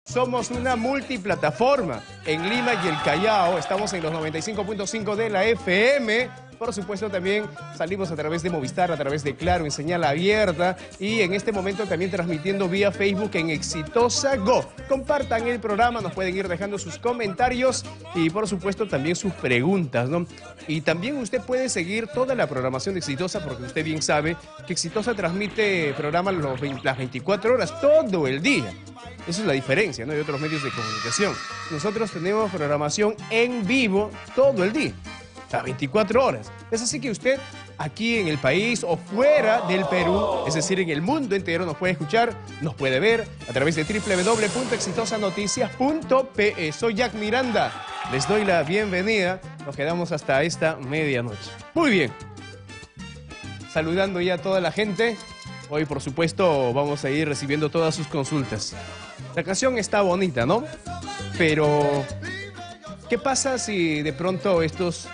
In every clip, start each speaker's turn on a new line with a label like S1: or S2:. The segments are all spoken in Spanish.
S1: Somos una multiplataforma en Lima y el Callao. Estamos en los 95.5 de la FM. Por supuesto, también salimos a través de Movistar, a través de Claro, en señal abierta. Y en este momento también transmitiendo vía Facebook en Exitosa Go. Compartan el programa, nos pueden ir dejando sus comentarios y, por supuesto, también sus preguntas, ¿no? Y también usted puede seguir toda la programación de Exitosa, porque usted bien sabe que Exitosa transmite programas las 24 horas, todo el día. Esa es la diferencia, ¿no? De otros medios de comunicación. Nosotros tenemos programación en vivo todo el día, a 24 horas. Es así que usted aquí en el país o fuera del Perú, es decir, en el mundo entero, nos puede escuchar, nos puede ver a través de www.exitosanoticias.pe. Soy Jack Miranda, les doy la bienvenida. Nos quedamos hasta esta medianoche. Muy bien. Saludando ya a toda la gente. Hoy, por supuesto, vamos a ir recibiendo todas sus consultas. La canción está bonita, ¿no? Pero, ¿qué pasa si de pronto estos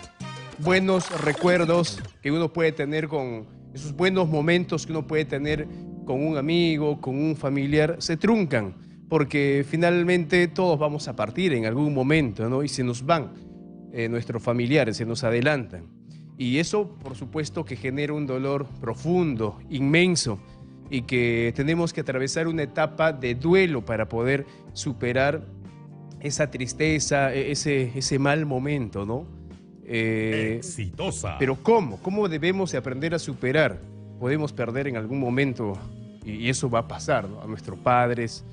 S1: buenos recuerdos que uno puede tener con esos buenos momentos que uno puede tener con un amigo, con un familiar, se truncan? Porque finalmente todos vamos a partir en algún momento, ¿no? Y se nos van nuestros familiares, se nos adelantan. Y eso, por supuesto, que genera un dolor profundo, inmenso, y que tenemos que atravesar una etapa de duelo para poder superar esa tristeza, ese mal momento, ¿no?
S2: Exitosa.
S1: Pero ¿cómo? ¿Cómo debemos de aprender a superar? Podemos perder en algún momento, y eso va a pasar, ¿no? A nuestros padres,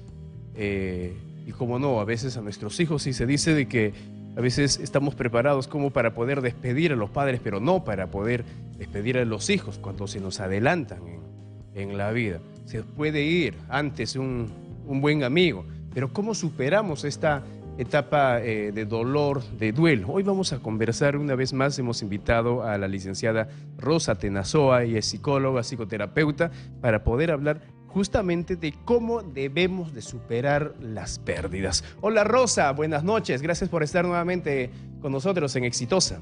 S1: y como no, a veces a nuestros hijos, y se dice de que a veces estamos preparados como para poder despedir a los padres, pero no para poder despedir a los hijos cuando se nos adelantan en la vida. Se puede ir antes un buen amigo, pero ¿cómo superamos esta etapa de dolor, de duelo? Hoy vamos a conversar una vez más. Hemos invitado a la licenciada Rosa Tenazoa, y es psicóloga, psicoterapeuta, para poder hablar justamente de cómo debemos de superar las pérdidas. Hola Rosa, buenas noches, gracias por estar nuevamente con nosotros en Exitosa.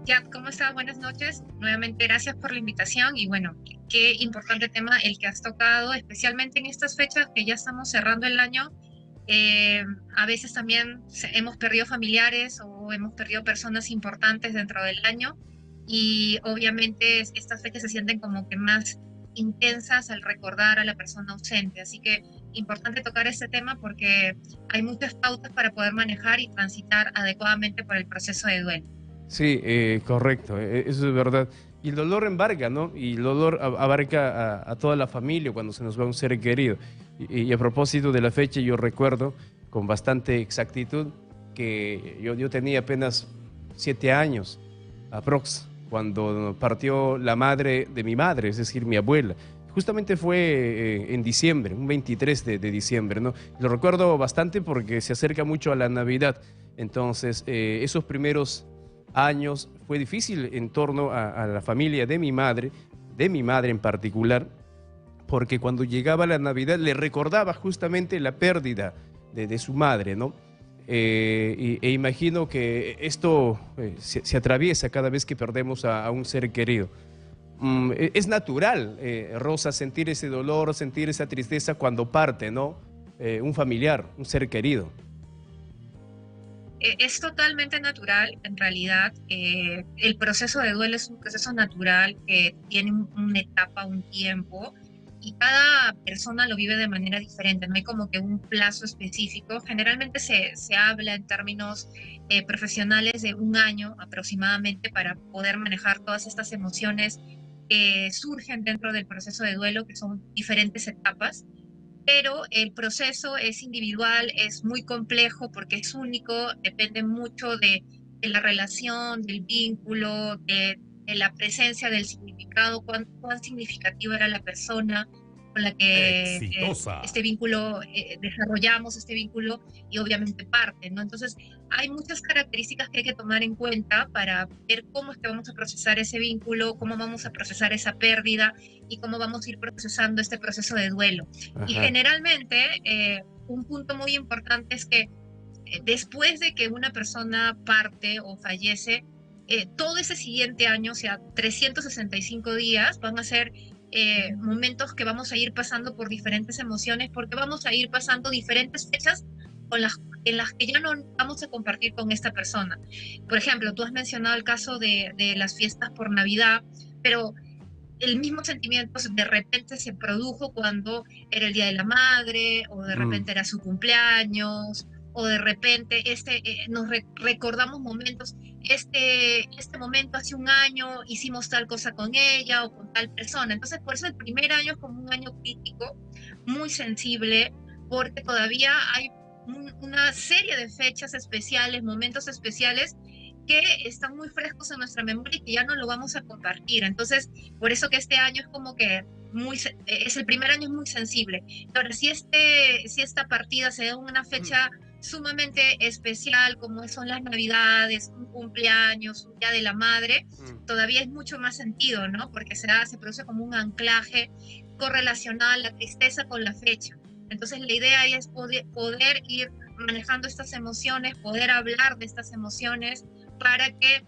S3: Ya, ¿cómo estás? Buenas noches. Nuevamente gracias por la invitación y bueno, qué importante tema el que has tocado, especialmente en estas fechas que ya estamos cerrando el año. A veces también hemos perdido familiares o hemos perdido personas importantes dentro del año y obviamente estas fechas se sienten como que más intensas al recordar a la persona ausente. Así que importante tocar este tema porque hay muchas pautas para poder manejar y transitar adecuadamente por el proceso de duelo.
S1: Sí, correcto, eso es verdad. Y el dolor embarga, ¿no? Y el dolor abarca a toda la familia cuando se nos va un ser querido. Y a propósito de la fecha, yo recuerdo con bastante exactitud que yo tenía apenas 7 años, aprox, cuando partió la madre de mi madre, es decir, mi abuela. Justamente fue en diciembre, un 23 de diciembre, ¿no? Lo recuerdo bastante porque se acerca mucho a la Navidad. Entonces, esos primeros años fue difícil en torno a la familia de mi madre en particular, porque cuando llegaba la Navidad le recordaba justamente la pérdida de su madre, ¿no? E imagino que esto se atraviesa cada vez que perdemos a un ser querido. Es natural, Rosa, sentir ese dolor, sentir esa tristeza cuando parte, ¿no? Un familiar, un ser querido.
S3: Es totalmente natural, en realidad. El proceso de duelo es un proceso natural que tiene una etapa, un tiempo, y cada persona lo vive de manera diferente. No hay como que un plazo específico. Generalmente se habla en términos profesionales de un año aproximadamente para poder manejar todas estas emociones que surgen dentro del proceso de duelo, que son diferentes etapas, pero el proceso es individual, es muy complejo porque es único, depende mucho de la relación, del vínculo, de la presencia, del significado, cuán significativa era la persona con la que
S2: Exitosa.
S3: este vínculo desarrollamos, este vínculo y obviamente parte, ¿no? Entonces, hay muchas características que hay que tomar en cuenta para ver cómo es que vamos a procesar ese vínculo, cómo vamos a procesar esa pérdida y cómo vamos a ir procesando este proceso de duelo. Y
S1: Ajá.
S3: generalmente, un punto muy importante es que después de que una persona parte o fallece, todo ese siguiente año, o sea, 365 días, van a ser momentos que vamos a ir pasando por diferentes emociones, porque vamos a ir pasando diferentes fechas en las que ya no vamos a compartir con esta persona. Por ejemplo, tú has mencionado el caso de las fiestas por Navidad, pero el mismo sentimiento de repente se produjo cuando era el Día de la Madre, o de
S1: Mm,
S3: repente era su cumpleaños, o de repente recordamos momentos, este momento hace un año hicimos tal cosa con ella o con tal persona. Entonces, por eso el primer año es como un año crítico, muy sensible, porque todavía hay una serie de fechas especiales, momentos especiales que están muy frescos en nuestra memoria y que ya no lo vamos a compartir. Entonces, por eso que este año es como que es el primer año, es muy sensible. Ahora, si esta partida se da en una fecha sumamente especial, como son las Navidades, un cumpleaños, un Día de la Madre,
S1: mm.
S3: todavía es mucho más sentido, ¿no? Porque se produce como un anclaje correlacional la tristeza con la fecha. Entonces, la idea ahí es poder ir manejando estas emociones, poder hablar de estas emociones para que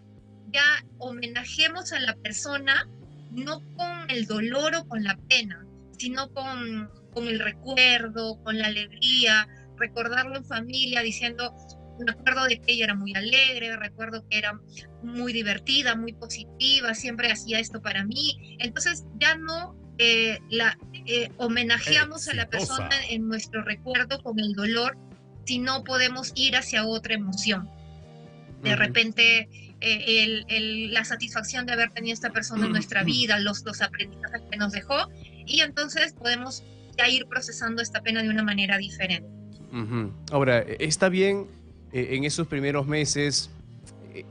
S3: ya homenajemos a la persona no con el dolor o con la pena, sino con el recuerdo, con la alegría, recordarlo en familia diciendo, me acuerdo de que ella era muy alegre, recuerdo que era muy divertida, muy positiva, siempre hacía esto para mí. Entonces ya no homenajeamos a la persona
S2: Exitosa.
S3: en nuestro recuerdo con el dolor, sino podemos ir hacia otra emoción. De
S1: Ujú.
S3: repente, la satisfacción de haber tenido esta persona en nuestra vida, los aprendizajes que nos dejó, y entonces podemos ya ir procesando esta pena de una manera diferente.
S1: Ujú. Ahora, está bien en esos primeros meses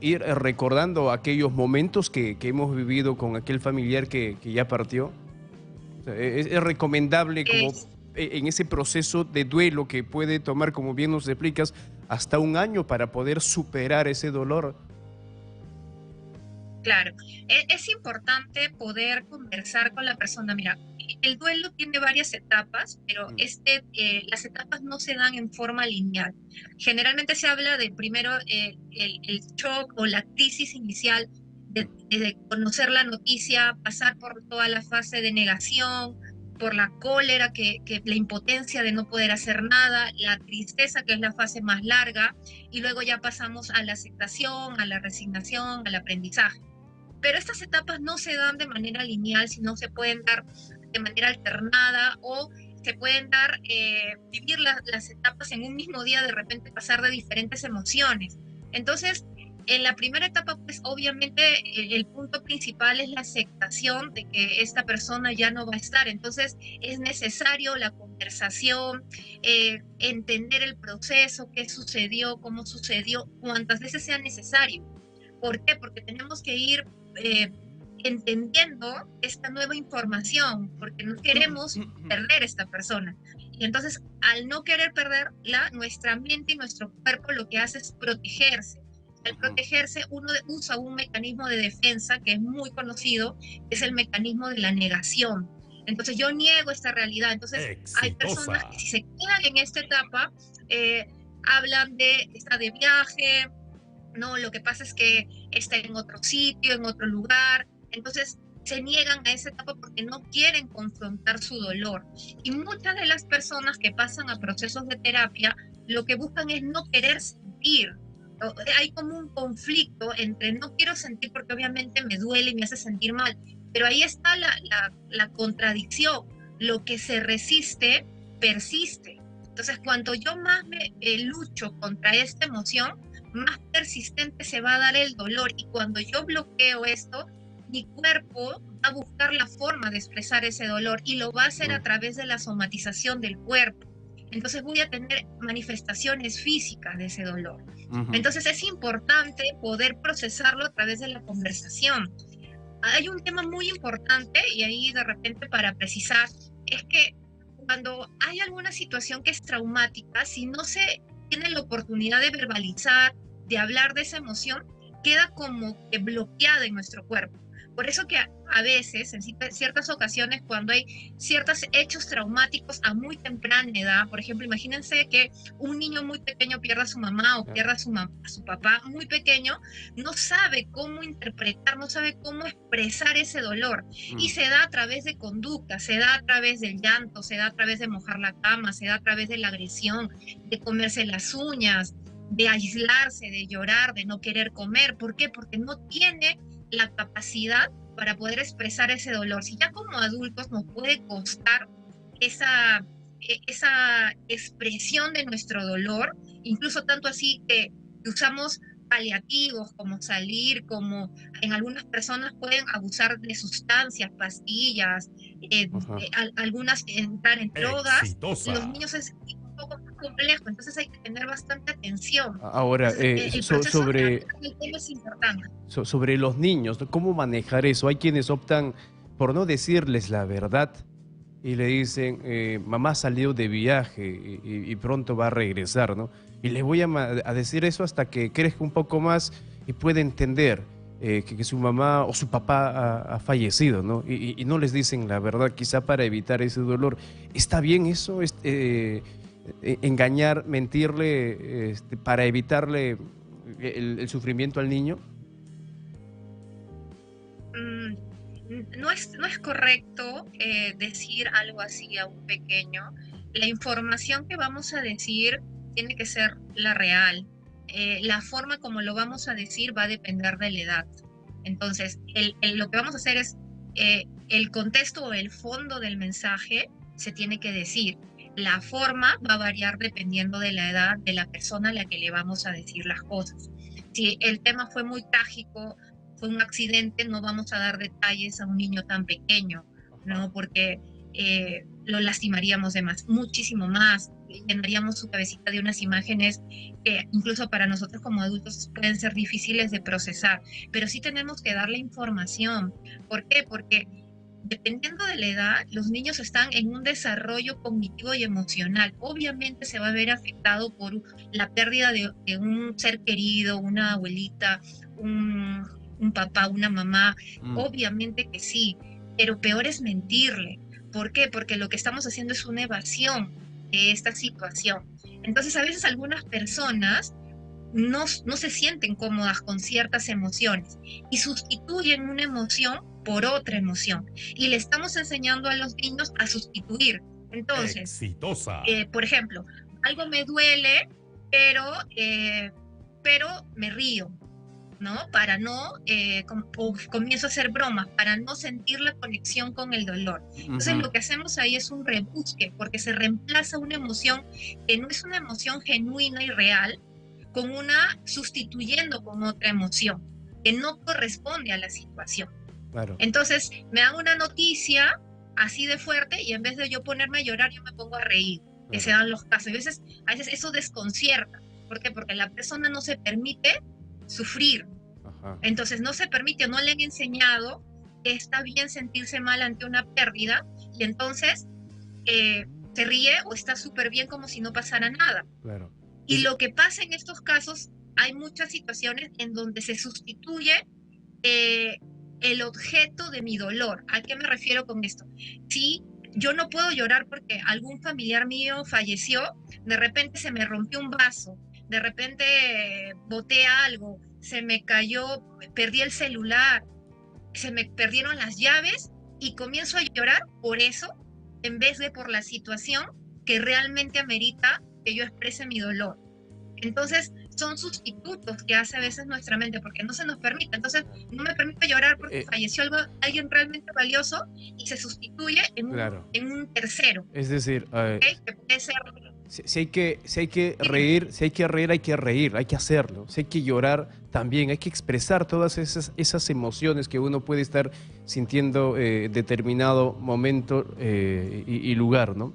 S1: ir recordando aquellos momentos que hemos vivido con aquel familiar que ya partió. O sea, es recomendable como
S3: Es,
S1: en ese proceso de duelo que puede tomar, como bien nos explicas, hasta un año para poder superar ese dolor.
S3: claro, es importante poder conversar con la persona. Mira, el duelo tiene varias etapas, pero
S1: Mm,
S3: las etapas no se dan en forma lineal. Generalmente se habla de primero el shock o la crisis inicial de conocer la noticia, pasar por toda la fase de negación, por la cólera, que la impotencia de no poder hacer nada, la tristeza, que es la fase más larga, y luego ya pasamos a la aceptación, a la resignación, al aprendizaje. Pero estas etapas no se dan de manera lineal, sino se pueden dar de manera alternada o se pueden dar, vivir las etapas en un mismo día, de repente pasar de diferentes emociones. Entonces, en la primera etapa, pues obviamente el punto principal es la aceptación de que esta persona ya no va a estar. Entonces, es necesario la conversación, entender el proceso, qué sucedió, cómo sucedió, cuantas veces sea necesario. ¿Por qué? Porque tenemos que ir eh, entendiendo esta nueva información, porque no queremos perder esta persona. Y entonces, al no querer perderla, nuestra mente y nuestro cuerpo lo que hace es protegerse. Al
S1: ujú,
S3: protegerse, uno usa un mecanismo de defensa que es muy conocido, que es el mecanismo de la negación. Entonces, yo niego esta realidad. Entonces, hay personas que
S2: Exitosa.
S3: si se quedan en esta etapa, eh, hablan de estar de viaje, no, lo que pasa es que está en otro sitio, en otro lugar, entonces se niegan a esa etapa porque no quieren confrontar su dolor. Y muchas de las personas que pasan a procesos de terapia, lo que buscan es no querer sentir. Hay como un conflicto entre no quiero sentir porque obviamente me duele y me hace sentir mal, pero ahí está la contradicción. Lo que se resiste, persiste. Entonces, cuando yo más me lucho contra esta emoción, más persistente se va a dar el dolor. Y cuando yo bloqueo esto, mi cuerpo va a buscar la forma de expresar ese dolor y lo va a hacer a
S1: mm,
S3: través de la somatización del cuerpo. Entonces voy a tener manifestaciones físicas de ese dolor.
S1: ujú.
S3: Entonces es importante poder procesarlo a través de la conversación. Hay un tema muy importante y ahí de repente para precisar, es que cuando hay alguna situación que es traumática, si no se tiene la oportunidad de verbalizar, de hablar de esa emoción, queda como que bloqueada en nuestro cuerpo. Por eso que a veces, en ciertas ocasiones, cuando hay ciertos hechos traumáticos a muy temprana edad, por ejemplo, imagínense que un niño muy pequeño pierda a su mamá o pierda a su papá muy pequeño, no sabe cómo interpretar, no sabe cómo expresar ese dolor. Y se da a través de conducta, se da a través del llanto, se da a través de mojar la cama, se da a través de la agresión, de comerse las uñas, de aislarse, de llorar, de no querer comer. ¿Por qué? Porque no tiene la capacidad para poder expresar ese dolor. Si ya como adultos nos puede costar esa expresión de nuestro dolor, incluso tanto así que usamos paliativos como salir, como en algunas personas pueden abusar de sustancias, pastillas, algunas entrar en drogas, los niños es un poco más complejo, entonces hay que tener bastante atención.
S1: Ahora,
S3: Entonces, el proceso de tema es importante.
S1: Sobre los niños, ¿no? ¿Cómo manejar eso? Hay quienes optan por no decirles la verdad y le dicen, mamá salió de viaje y pronto va a regresar, ¿no? Y le voy a decir eso hasta que crezca un poco más y pueda entender que su mamá o su papá ha fallecido, ¿no? Y no les dicen la verdad, quizá para evitar ese dolor. ¿Está bien eso? Engañar, mentirle para evitarle el sufrimiento al niño.
S3: No es correcto decir algo así a un pequeño. La información que vamos a decir tiene que ser la real. La forma como lo vamos a decir va a depender de la edad. Entonces, lo que vamos a hacer es el contexto o el fondo del mensaje se tiene que decir. La forma va a variar dependiendo de la edad de la persona a la que le vamos a decir las cosas. Si el tema fue muy trágico, fue un accidente, no vamos a dar detalles a un niño tan pequeño, ¿no? Porque lo lastimaríamos de más, muchísimo más, llenaríamos su cabecita de unas imágenes que incluso para nosotros como adultos pueden ser difíciles de procesar, pero sí tenemos que darle información. ¿Por qué? Porque dependiendo de la edad, los niños están en un desarrollo cognitivo y emocional. Obviamente se va a ver afectado por la pérdida de un ser querido, una abuelita, un papá, una mamá. Obviamente que sí, pero peor es mentirle. ¿Por qué? Porque lo que estamos haciendo es una evasión de esta situación. Entonces, a veces algunas personas no se sienten cómodas con ciertas emociones y sustituyen una emoción por otra emoción. Y le estamos enseñando a los niños a sustituir. Entonces, por ejemplo, algo me duele, pero me río, ¿no? Para no, comienzo a hacer bromas, para no sentir la conexión con el dolor. Entonces lo que hacemos ahí es un rebusque, porque se reemplaza una emoción que no es una emoción genuina y real, con una sustituyendo con otra emoción, que no corresponde a la situación.
S1: Claro.
S3: Entonces me dan una noticia así de fuerte y en vez de yo ponerme a llorar, yo me pongo a reír, que se dan los casos. A veces eso desconcierta. ¿Por qué? Porque la persona no se permite sufrir. Entonces no se permite o no le han enseñado que está bien sentirse mal ante una pérdida y entonces se ríe o está súper bien como si no pasara nada.
S1: Claro.
S3: Y lo que pasa en estos casos, hay muchas situaciones en donde se sustituye el objeto de mi dolor. ¿A qué me refiero con esto? Si yo no puedo llorar porque algún familiar mío falleció, de repente se me rompió un vaso, de repente boté algo, se me cayó, perdí el celular, se me perdieron las llaves y comienzo a llorar por eso, en vez de por la situación que realmente amerita que yo exprese mi dolor. Entonces, son sustitutos que hace a veces nuestra mente, porque no se nos permite. Entonces, no me permite llorar porque falleció alguien realmente valioso y se sustituye en un tercero.
S1: Es decir,
S3: ¿Okay? Que puede ser...
S1: Si hay que reír, hay que hacerlo. Si hay que llorar, también hay que expresar todas esas emociones que uno puede estar sintiendo en determinado momento y lugar, ¿no?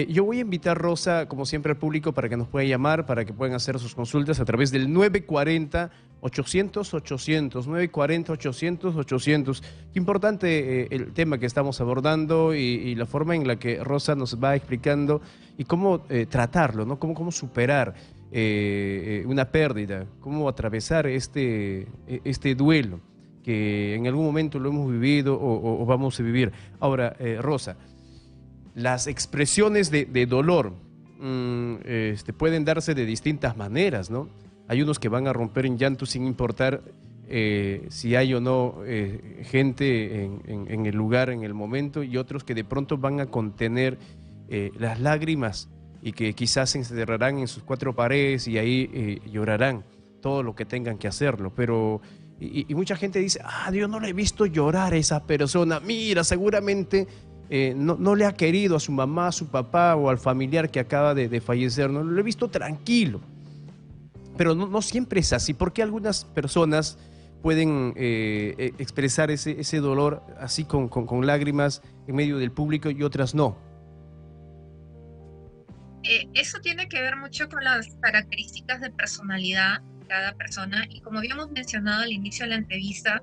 S1: Yo voy a invitar, Rosa, como siempre, al público para que nos pueda llamar, para que puedan hacer sus consultas a través del 940-800-800, 940-800-800. Qué importante el tema que estamos abordando y la forma en la que Rosa nos va explicando y cómo tratarlo, ¿no? Cómo superar una pérdida, cómo atravesar este duelo. que en algún momento lo hemos vivido o vamos a vivir. Ahora, Rosa, las expresiones de dolor pueden darse de distintas maneras, ¿no? Hay unos que van a romper en llanto sin importar si hay o no gente en el lugar, en el momento, y otros que de pronto van a contener las lágrimas y que quizás se encerrarán en sus cuatro paredes y ahí llorarán todo lo que tengan que hacerlo. Pero y mucha gente dice, yo no le he visto llorar a esa persona. Mira, seguramente no le ha querido a su mamá, a su papá o al familiar que acaba de fallecer. No lo he visto tranquilo. Pero no siempre es así. ¿Por qué algunas personas pueden expresar ese dolor así con lágrimas en medio del público y otras no?
S3: Eso tiene que ver mucho con las características de personalidad de cada persona, y como habíamos mencionado al inicio de la entrevista,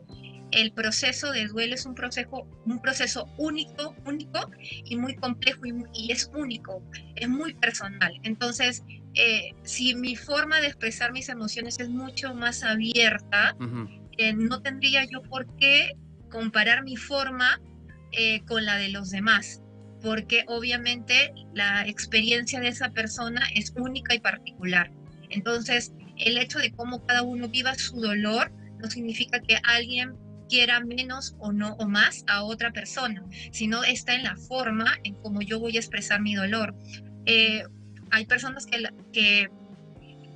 S3: el proceso de duelo es un proceso único y muy complejo, y es único, es muy personal. Entonces, si mi forma de expresar mis emociones es mucho más abierta, no tendría yo por qué comparar mi forma con la de los demás, porque obviamente la experiencia de esa persona es única y particular. Entonces, el hecho de cómo cada uno viva su dolor no significa que alguien quiera menos o no o más a otra persona, sino está en la forma en cómo yo voy a expresar mi dolor. Hay personas que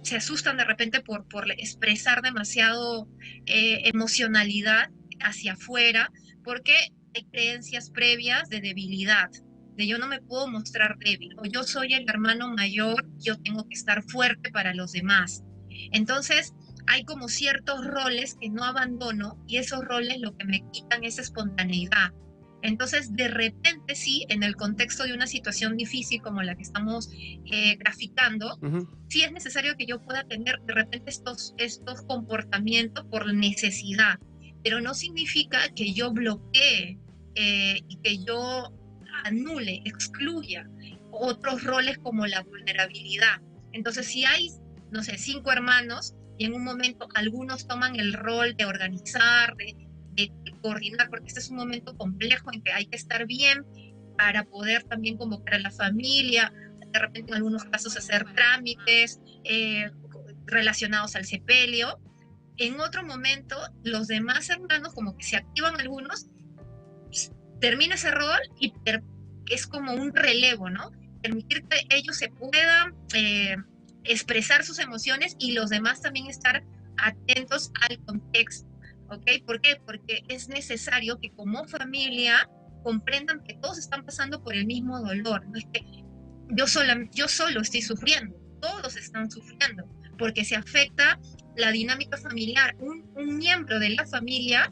S3: se asustan de repente por expresar demasiado emocionalidad hacia afuera, porque hay creencias previas de debilidad, de yo no me puedo mostrar débil, o yo soy el hermano mayor, yo tengo que estar fuerte para los demás. Entonces, hay como ciertos roles que no abandono, y esos roles lo que me quitan es espontaneidad. Entonces, de repente sí, en el contexto de una situación difícil como la que estamos graficando, sí es necesario que yo pueda tener de repente estos comportamientos por necesidad, pero no significa que yo bloquee y que yo anule, excluya otros roles como la vulnerabilidad. Entonces, si hay, no sé, 5 hermanos y en un momento algunos toman el rol de organizar, de coordinar, porque este es un momento complejo en que hay que estar bien para poder también convocar a la familia, de repente en algunos casos hacer trámites relacionados al sepelio. En otro momento, los demás hermanos como que se activan algunos, termina ese rol y es como un relevo, ¿no? Permitir que ellos se puedan expresar sus emociones y los demás también estar atentos al contexto, ¿ok? ¿Por qué? Porque es necesario que como familia comprendan que todos están pasando por el mismo dolor. No es que yo solo estoy sufriendo, todos están sufriendo, porque se afecta la dinámica familiar. Un miembro de la familia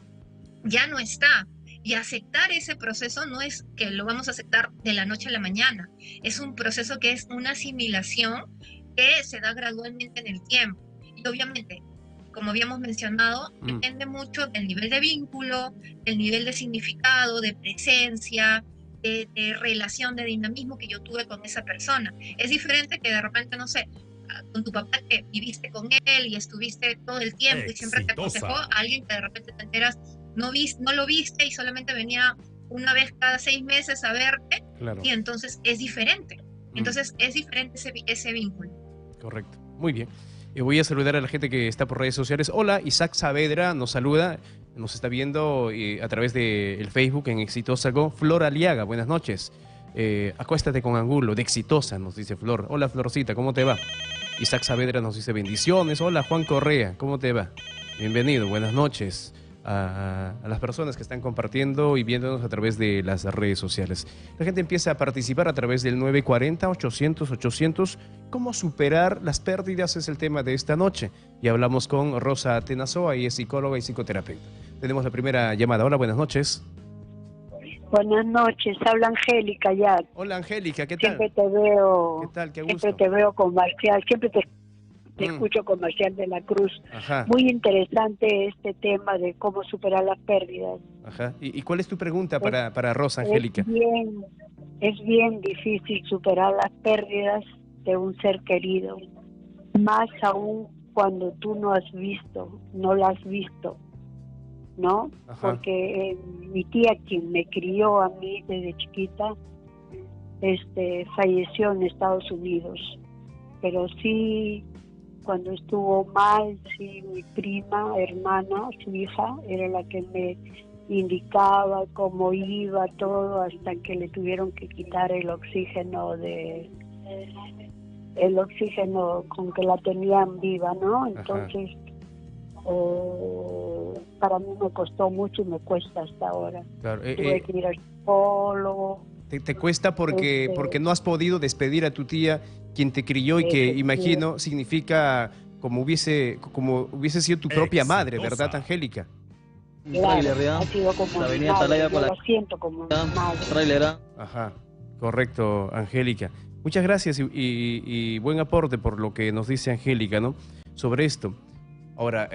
S3: ya no está. Y aceptar ese proceso no es que lo vamos a aceptar de la noche a la mañana. Es un proceso que es una asimilación que se da gradualmente en el tiempo. Y obviamente, como habíamos mencionado, depende mucho del nivel de vínculo, del nivel de significado, de presencia, de relación, de dinamismo que yo tuve con esa persona. Es diferente que de repente, no sé, con tu papá, que viviste con él y estuviste todo el tiempo y siempre te aconsejó, a alguien que de repente te enteras no lo viste y solamente venía una vez cada 6 meses a verte, claro. Y entonces es diferente. Entonces es diferente ese vínculo.
S1: Correcto, muy bien. Voy a saludar a la gente que está por redes sociales. Hola, Isaac Saavedra nos saluda, nos está viendo a través del Facebook en Exitosa Go. Flor Aliaga, buenas noches. Acuéstate con Angulo, de Exitosa, nos dice Flor. Hola, Florcita, ¿cómo te va? Isaac Saavedra nos dice bendiciones. Hola, Juan Correa, ¿cómo te va? Bienvenido, buenas noches a las personas que están compartiendo y viéndonos a través de las redes sociales. La gente empieza a participar a través del 940-800-800. ¿Cómo superar las pérdidas? Es el tema de esta noche. Y hablamos con Rosa Atenazoa, ella es psicóloga y psicoterapeuta. Tenemos la primera llamada. Hola, buenas noches.
S2: Buenas noches, habla Angélica ya.
S1: Hola, Angélica, ¿qué tal?
S2: Siempre te veo.
S1: ¿Qué tal? Qué gusto.
S2: Siempre te veo con Marcial, siempre te escucho con Marcial de la Cruz.
S1: Ajá.
S2: Muy interesante este tema de cómo superar las pérdidas.
S1: Ajá. ¿Y cuál es tu pregunta para Rosa, Angélica?
S2: Es bien difícil superar las pérdidas de un ser querido, más aún cuando tú no lo has visto. ¿no?
S1: Ajá.
S2: Porque mi tía, quien me crió a mí desde chiquita, falleció en Estados Unidos. Pero sí, cuando estuvo mal, sí, mi prima, hermana, su hija, era la que me indicaba cómo iba todo, hasta que le tuvieron que quitar el oxígeno con que la tenían viva, ¿no? Entonces, para mí me costó mucho y me cuesta hasta ahora.
S1: Claro,
S2: Tuve que ir al psicólogo.
S1: te cuesta porque no has podido despedir a tu tía, quien te crió y que imagino significa como hubiese sido tu propia madre, ¿verdad, Angélica?
S2: Claro, ha sido como mi madre, yo la siento como mi madre.
S1: Ajá, correcto, Angélica. Muchas gracias y buen aporte por lo que nos dice Angélica, ¿no? Sobre esto. Ahora,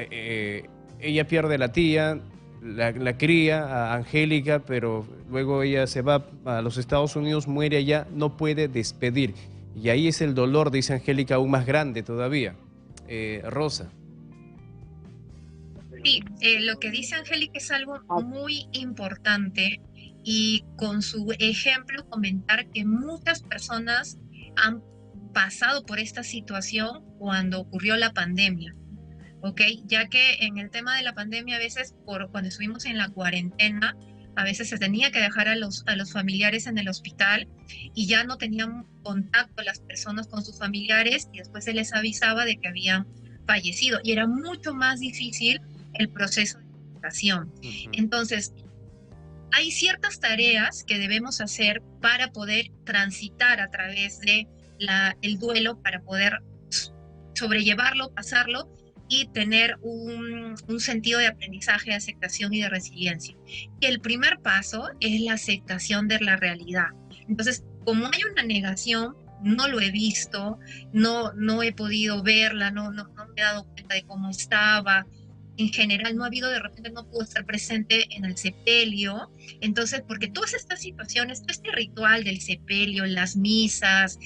S1: ella pierde a la tía, la cría a Angélica, pero luego ella se va a los Estados Unidos, muere allá, no puede despedir. Y ahí es el dolor, dice Angélica, aún más grande todavía. Rosa.
S3: Sí, lo que dice Angélica es algo muy importante, y con su ejemplo comentar que muchas personas han pasado por esta situación cuando ocurrió la pandemia, ¿ok? Ya que en el tema de la pandemia, a veces cuando estuvimos en la cuarentena, a veces se tenía que dejar a los familiares en el hospital y ya no tenían contacto las personas con sus familiares, y después se les avisaba de que habían fallecido y era mucho más difícil el proceso de aceptación. Entonces, hay ciertas tareas que debemos hacer para poder transitar a través de el duelo, para poder sobrellevarlo, pasarlo y tener un sentido de aprendizaje, de aceptación y de resiliencia. Y el primer paso es la aceptación de la realidad. Entonces, como hay una negación, no lo he visto, no he podido verla, no me he dado cuenta de cómo estaba. En general no pudo estar presente en el sepelio. Entonces, porque todas estas situaciones, todo este ritual del sepelio, las misas,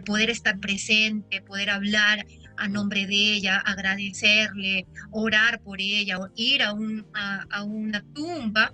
S3: poder estar presente, poder hablar a nombre de ella, agradecerle, orar por ella, o ir a una tumba,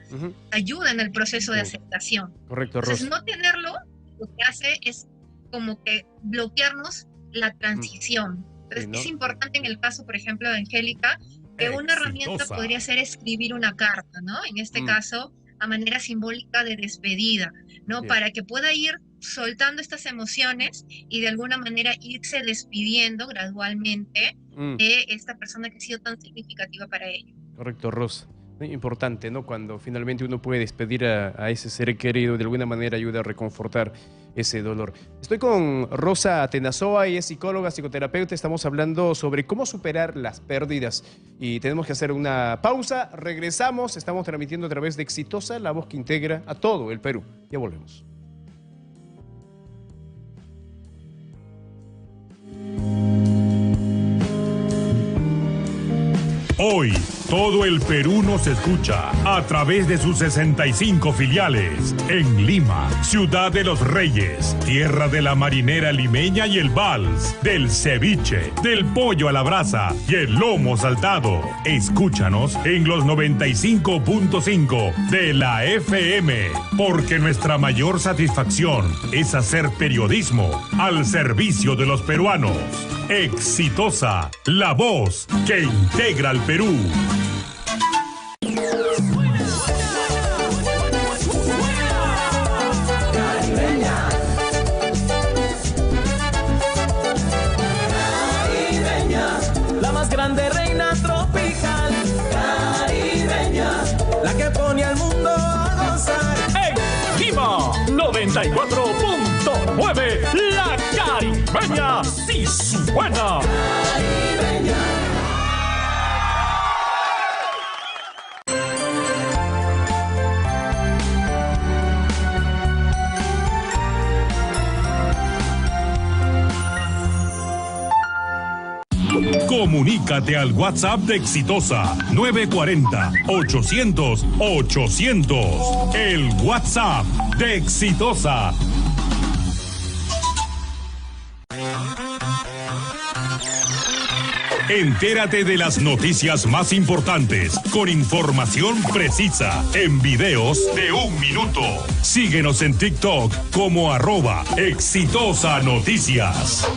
S3: ayuda en el proceso de aceptación.
S1: Correcto,
S3: Entonces,
S1: Rosa.
S3: no tenerlo, lo que hace es como que bloquearnos la transición. Entonces, es importante en el caso, por ejemplo, de Angélica, que una herramienta podría ser escribir una carta, ¿no? En este caso, a manera simbólica de despedida, ¿no? Para que pueda ir soltando estas emociones y de alguna manera irse despidiendo gradualmente de esta persona que ha sido tan significativa para ella.
S1: Correcto, Rosa. Importante, ¿no? Cuando finalmente uno puede despedir a ese ser querido, de alguna manera ayuda a reconfortar ese dolor. Estoy con Rosa Atenazoa, ella es psicóloga, psicoterapeuta. Estamos hablando sobre cómo superar las pérdidas y tenemos que hacer una pausa. Regresamos, estamos transmitiendo a través de Exitosa, la voz que integra a todo el Perú. Ya volvemos.
S4: Hoy, todo el Perú nos escucha a través de sus 65 filiales. En Lima, Ciudad de los Reyes, tierra de la marinera limeña y el vals, del ceviche, del pollo a la brasa y el lomo saltado. Escúchanos en los 95.5 de la FM, porque nuestra mayor satisfacción es hacer periodismo al servicio de los peruanos. Exitosa, la voz que integra al Perú.
S5: Caribeña, la más grande reina tropical. Caribeña, la que pone al mundo a gozar.
S6: En Lima, 94.9, la Caribeña sí suena.
S5: Caribeña.
S4: Comunícate al WhatsApp de Exitosa 940-800-800. El WhatsApp de Exitosa. Entérate de las noticias más importantes con información precisa en videos de 1 minuto. Síguenos en TikTok como @ExitosaNoticias.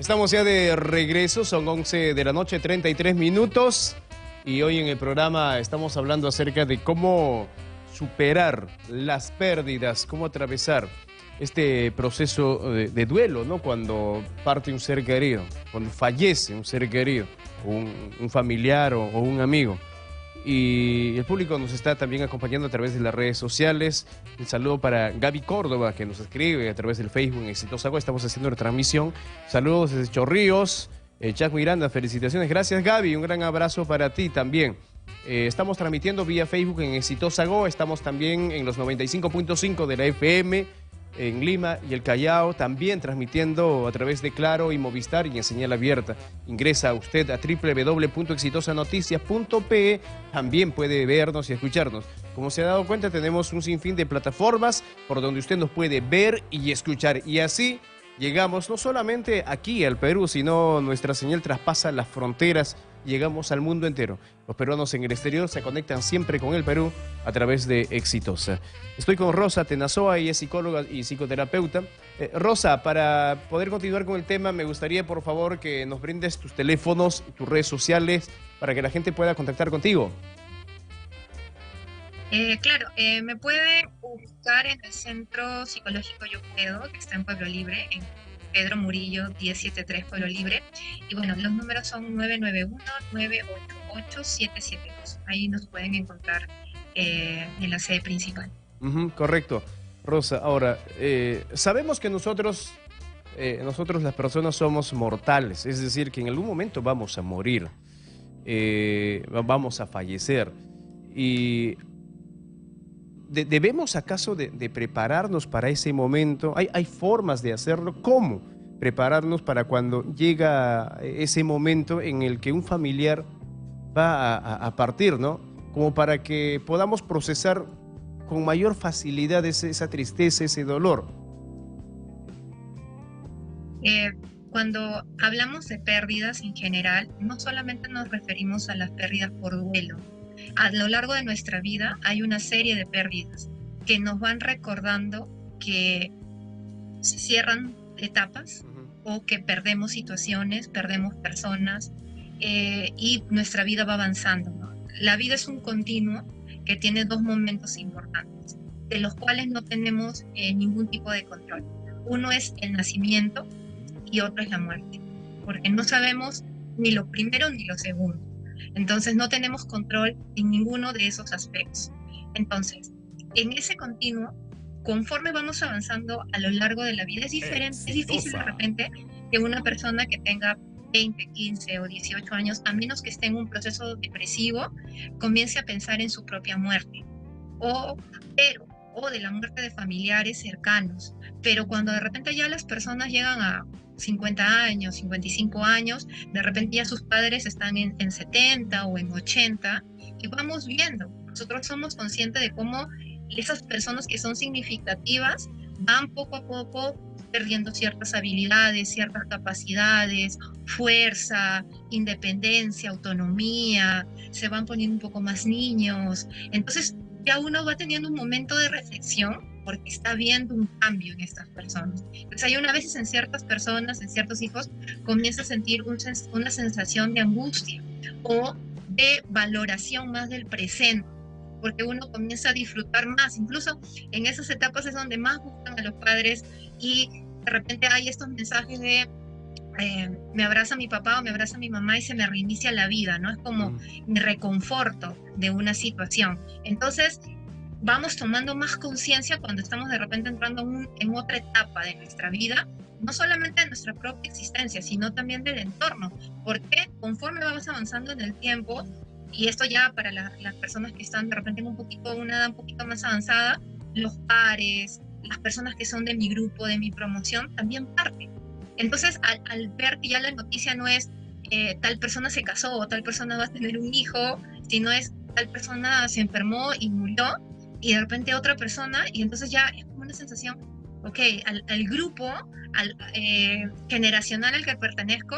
S1: Estamos ya de regreso, son 11 de la noche, 33 minutos. Y hoy en el programa estamos hablando acerca de cómo superar las pérdidas, cómo atravesar este proceso de duelo, ¿no? Cuando parte un ser querido, cuando fallece un ser querido, un familiar o un amigo. Y el público nos está también acompañando a través de las redes sociales. Un saludo para Gaby Córdoba, que nos escribe a través del Facebook en Exitosa Go. Estamos haciendo la transmisión. Saludos desde Chorrillos. Jack Miranda, felicitaciones. Gracias, Gaby. Un gran abrazo para ti también. Estamos transmitiendo vía Facebook en Exitosa Go. Estamos también en los 95.5 de la FM en Lima y el Callao, también transmitiendo a través de Claro y Movistar y en señal abierta. Ingresa usted a www.exitosanoticias.pe, también puede vernos y escucharnos. Como se ha dado cuenta, tenemos un sinfín de plataformas por donde usted nos puede ver y escuchar, y así llegamos no solamente aquí al Perú, sino nuestra señal traspasa las fronteras, llegamos al mundo entero. Los peruanos en el exterior se conectan siempre con el Perú a través de Exitosa. Estoy con Rosa Tenazoa, ella es psicóloga y psicoterapeuta. Rosa, para poder continuar con el tema, me gustaría por favor que nos brindes tus teléfonos y tus redes sociales para que la gente pueda contactar contigo.
S3: Claro, me pueden buscar en el Centro Psicológico Yo Puedo, que está en Pueblo Libre, en Pedro Murillo 1073 Pueblo Libre. Y bueno, los números son 991-988-772. Ahí nos pueden encontrar en la sede principal.
S1: Correcto. Rosa, ahora, sabemos que nosotros las personas somos mortales, es decir, que en algún momento vamos a morir, vamos a fallecer. Y ¿debemos acaso de prepararnos para ese momento? ¿Hay formas de hacerlo? ¿Cómo prepararnos para cuando llega ese momento en el que un familiar va a partir, ¿no? Como para que podamos procesar con mayor facilidad esa tristeza, ese dolor.
S3: Cuando hablamos de pérdidas en general, no solamente nos referimos a las pérdidas por duelo. A lo largo de nuestra vida hay una serie de pérdidas que nos van recordando que se cierran etapas o que perdemos situaciones, perdemos personas y nuestra vida va avanzando, ¿no? La vida es un continuo que tiene dos momentos importantes, de los cuales no tenemos ningún tipo de control. Uno es el nacimiento y otro es la muerte, porque no sabemos ni lo primero ni lo segundo. Entonces no tenemos control en ninguno de esos aspectos. Entonces, en ese continuo, conforme vamos avanzando a lo largo de la vida, es diferente, es difícil de repente que una persona que tenga 20, 15 o 18 años, a menos que esté en un proceso depresivo, comience a pensar en su propia muerte o de la muerte de familiares cercanos. Pero cuando de repente ya las personas llegan a 50 años, 55 años, de repente ya sus padres están en 70 o en 80 y vamos viendo. Nosotros somos conscientes de cómo esas personas que son significativas van poco a poco perdiendo ciertas habilidades, ciertas capacidades, fuerza, independencia, autonomía, se van poniendo un poco más niños. Entonces ya uno va teniendo un momento de reflexión porque está viendo un cambio en estas personas. Entonces hay una vez en ciertas personas, en ciertos hijos, comienza a sentir una sensación de angustia o de valoración más del presente, porque uno comienza a disfrutar más. Incluso en esas etapas es donde más buscan a los padres y de repente hay estos mensajes de me abraza mi papá o me abraza mi mamá y se me reinicia la vida, ¿no? Es como me reconforto de una situación. Entonces, vamos tomando más conciencia cuando estamos de repente entrando en otra etapa de nuestra vida, no solamente de nuestra propia existencia, sino también del entorno, porque conforme vamos avanzando en el tiempo, y esto ya para las personas que están de repente en una edad un poquito más avanzada, los pares, las personas que son de mi grupo, de mi promoción, también parten. Entonces, al ver que ya la noticia no es tal persona se casó o tal persona va a tener un hijo, sino es tal persona se enfermó y murió, y de repente otra persona, y entonces ya es como una sensación, ok, al grupo generacional al que pertenezco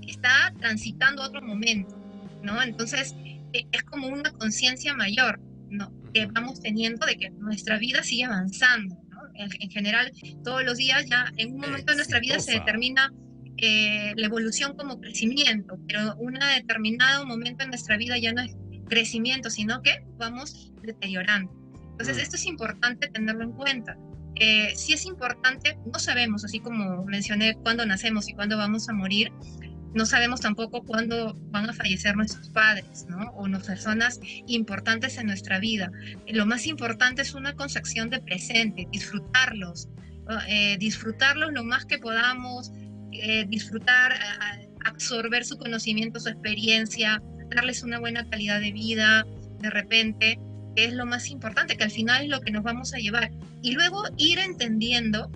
S3: está transitando otro momento, ¿no? Entonces es como una conciencia mayor, ¿no?, que vamos teniendo de que nuestra vida sigue avanzando, ¿no? En general, todos los días ya en un momento de nuestra vida se determina la evolución como crecimiento, pero un determinado momento en nuestra vida ya no es crecimiento, sino que vamos deteriorando. Entonces esto es importante tenerlo en cuenta. Sí es importante, no sabemos, así como mencioné, cuándo nacemos y cuándo vamos a morir, no sabemos tampoco cuándo van a fallecer nuestros padres, ¿no?, o las personas importantes en nuestra vida. Lo más importante es una concepción de presente, disfrutarlos, disfrutarlos lo más que podamos, disfrutar, absorber su conocimiento, su experiencia, darles una buena calidad de vida, de repente, que es lo más importante, que al final es lo que nos vamos a llevar. Y luego ir entendiendo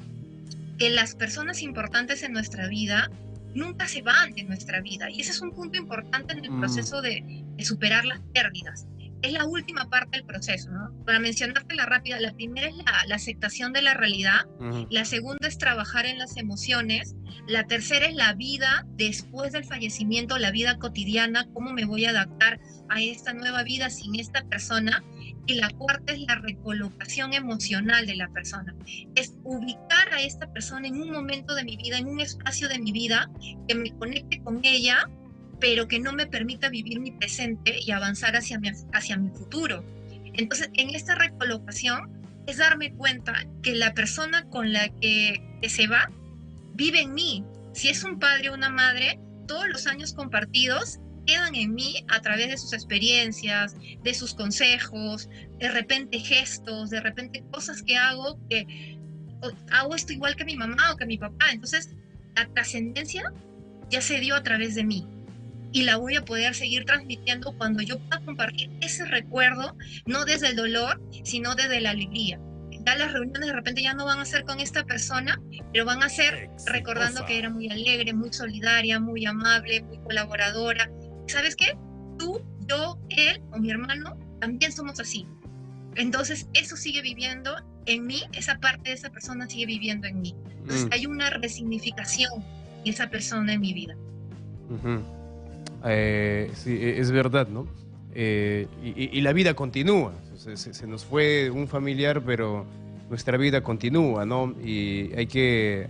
S3: que las personas importantes en nuestra vida nunca se van de nuestra vida. Y ese es un punto importante en el proceso de superar las pérdidas. Es la última parte del proceso, ¿no? Para mencionarte la rápida, la primera es la aceptación de la realidad, la segunda es trabajar en las emociones, la tercera es la vida después del fallecimiento, la vida cotidiana, cómo me voy a adaptar a esta nueva vida sin esta persona, y la cuarta es la recolocación emocional de la persona. Es ubicar a esta persona en un momento de mi vida, en un espacio de mi vida, que me conecte con ella, pero que no me permita vivir mi presente y avanzar hacia mi futuro. Entonces, en esta recolocación es darme cuenta que la persona con la que se va vive en mí. Si es un padre o una madre, todos los años compartidos quedan en mí a través de sus experiencias, de sus consejos, de repente gestos, de repente cosas que hago esto igual que mi mamá o que mi papá. Entonces, la trascendencia ya se dio a través de mí. Y la voy a poder seguir transmitiendo cuando yo pueda compartir ese recuerdo, no desde el dolor, sino desde la alegría. Ya las reuniones de repente ya no van a ser con esta persona, pero van a ser recordando que era muy alegre, muy solidaria, muy amable, muy colaboradora. ¿Sabes qué? Tú, yo, él o mi hermano también somos así. Entonces eso sigue viviendo en mí, esa parte de esa persona sigue viviendo en mí. Entonces hay una resignificación de esa persona en mi vida.
S1: Sí, es verdad, ¿no? Y la vida continúa. Se nos fue un familiar, pero nuestra vida continúa, ¿no? Y hay que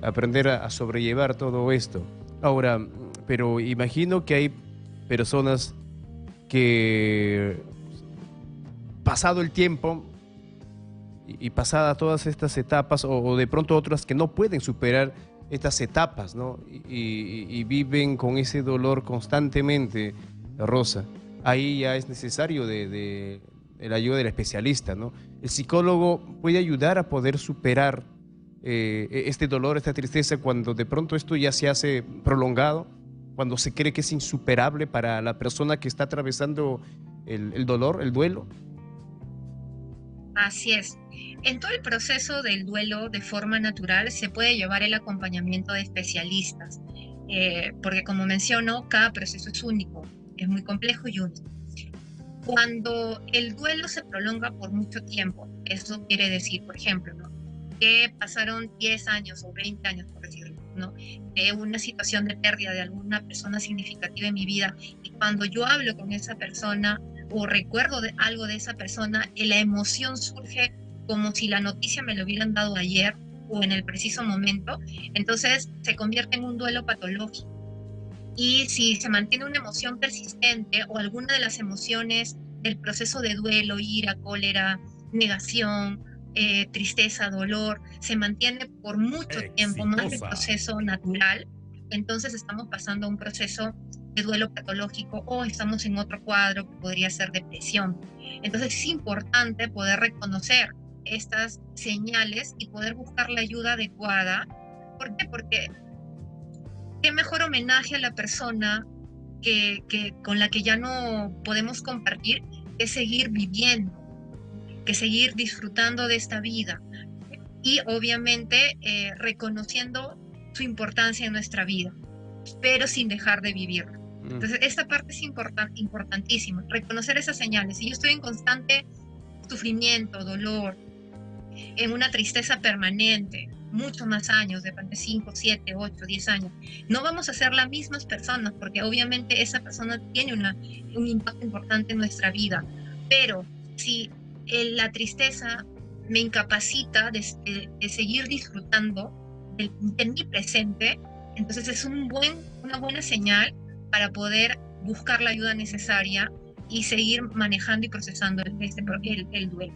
S1: aprender a sobrellevar todo esto. Ahora, pero imagino que hay personas que, pasado el tiempo y pasada todas estas etapas, o de pronto otras que no pueden superar estas etapas, ¿no? Y viven con ese dolor constantemente, Rosa. Ahí ya es necesario de la ayuda del especialista, ¿no? El psicólogo puede ayudar a poder superar este dolor, esta tristeza, cuando de pronto esto ya se hace prolongado, cuando se cree que es insuperable para la persona que está atravesando el dolor, el duelo.
S3: Así es. En todo el proceso del duelo de forma natural se puede llevar el acompañamiento de especialistas, porque como menciono, cada proceso es único, es muy complejo y único. Cuando el duelo se prolonga por mucho tiempo, eso quiere decir, por ejemplo, ¿no?, que pasaron 10 años o 20 años, por decirlo, ¿no?, de una situación de pérdida de alguna persona significativa en mi vida, y cuando yo hablo con esa persona o recuerdo algo de esa persona, la emoción surge como si la noticia me lo hubieran dado ayer o en el preciso momento, entonces se convierte en un duelo patológico. Y si se mantiene una emoción persistente o alguna de las emociones del proceso de duelo, ira, cólera, negación, tristeza, dolor, se mantiene por mucho tiempo, más del proceso natural, entonces estamos pasando a un proceso de duelo patológico o estamos en otro cuadro que podría ser depresión. Entonces es importante poder reconocer estas señales y poder buscar la ayuda adecuada. ¿Por qué? Porque qué mejor homenaje a la persona con la que ya no podemos compartir, que seguir viviendo, que seguir disfrutando de esta vida y obviamente reconociendo su importancia en nuestra vida, pero sin dejar de vivirla. Entonces esta parte es importantísima, reconocer esas señales. Si yo estoy en constante sufrimiento, dolor, en una tristeza permanente, muchos más años, de 5, 7, 8, 10 años, no vamos a ser las mismas personas, porque obviamente esa persona tiene un impacto importante en nuestra vida. Pero si la tristeza me incapacita de seguir disfrutando de mi presente, entonces es una buena señal para poder buscar la ayuda necesaria y seguir manejando y procesando el duelo.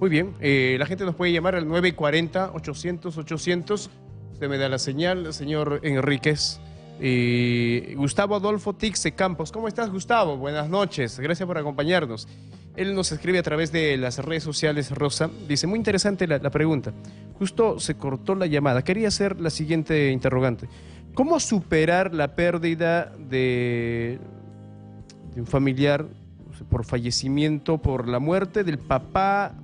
S1: Muy bien, la gente nos puede llamar al 940-800-800. Usted me da la señal, señor Enríquez. Gustavo Adolfo Tixe Campos. ¿Cómo estás, Gustavo? Buenas noches, gracias por acompañarnos. Él nos escribe a través de las redes sociales, Rosa. Dice, muy interesante la pregunta. Justo se cortó la llamada. Quería hacer la siguiente interrogante. ¿Cómo superar la pérdida de un familiar por fallecimiento, por la muerte del papá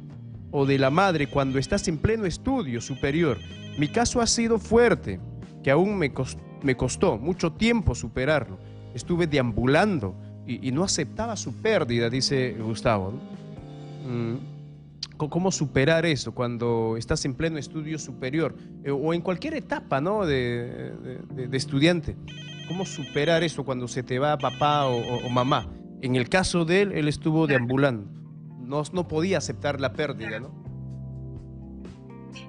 S1: o de la madre cuando estás en pleno estudio superior? Mi caso ha sido fuerte, que aún me costó mucho tiempo superarlo. Estuve deambulando y no aceptaba su pérdida, dice Gustavo, ¿no? ¿Cómo superar eso cuando estás en pleno estudio superior o en cualquier etapa, ¿no? de estudiante? ¿Cómo superar eso cuando se te va papá o mamá? En el caso de él estuvo deambulando. No podía aceptar la pérdida, ¿no?